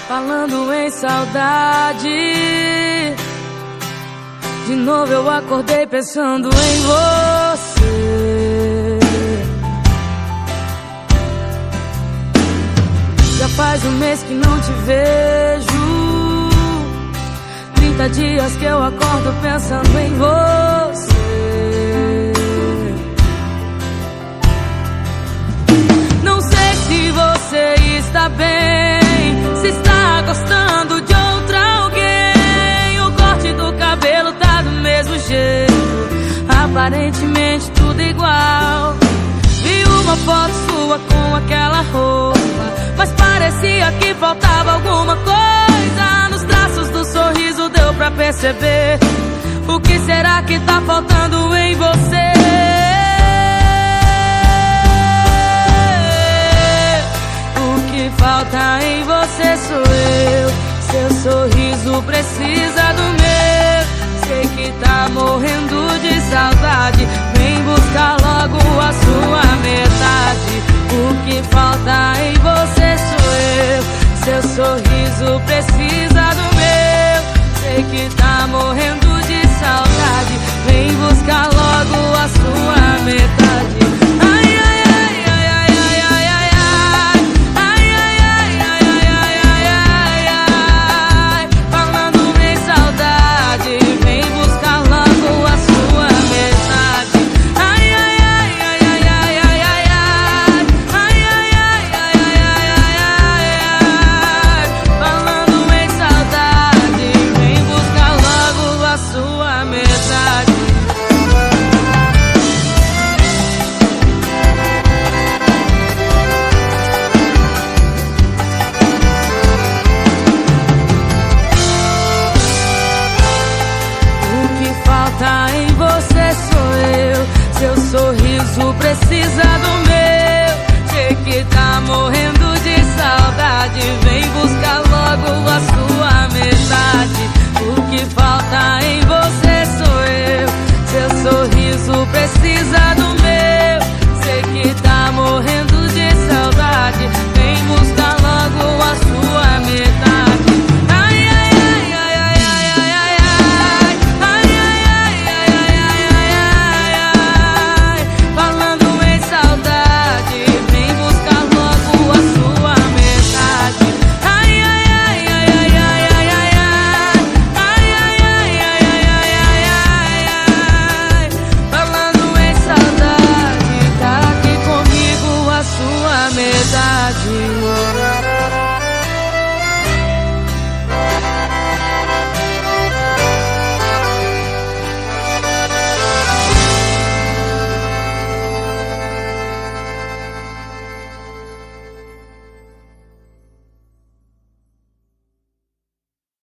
Falando em saudade, de novo eu acordei pensando em você. Já faz um mês que não te vejo, 30 dias que eu acordo pensando em você. Não sei se você está bem, se está gostando de outra alguém. O corte do cabelo tá do mesmo jeito, aparentemente tudo igual. Vi uma foto sua com aquela roupa, mas parecia que faltava alguma coisa. Nos traços do sorriso deu pra perceber. O que será que tá faltando em você? O que falta em você sou eu. Seu sorriso precisa do meu. Sei que tá morrendo de saudade, vem buscar logo a sua metade. O que falta em você sou eu. Seu sorriso precisa do meu. Sei que tá morrendo de saudade, vem buscar logo a sua metade. Ai, ai, ai, ai, ai, ai, ai, ai, ai, ai, ai, ai, ai, ai, ai. Falando em saudade, vem buscar logo a sua metade. Ai, ai, ai, ai, ai, ai, ai, ai, ai, ai, ai, ai, ai, ai, ai. Falando em saudade, vem buscar logo a sua metade. O que falta em você sou eu. Seu sorriso precisa do meu. Sei que tá morrendo de saudade, vem buscar logo a sua metade. O que falta em você sou eu. Seu sorriso precisa do meu.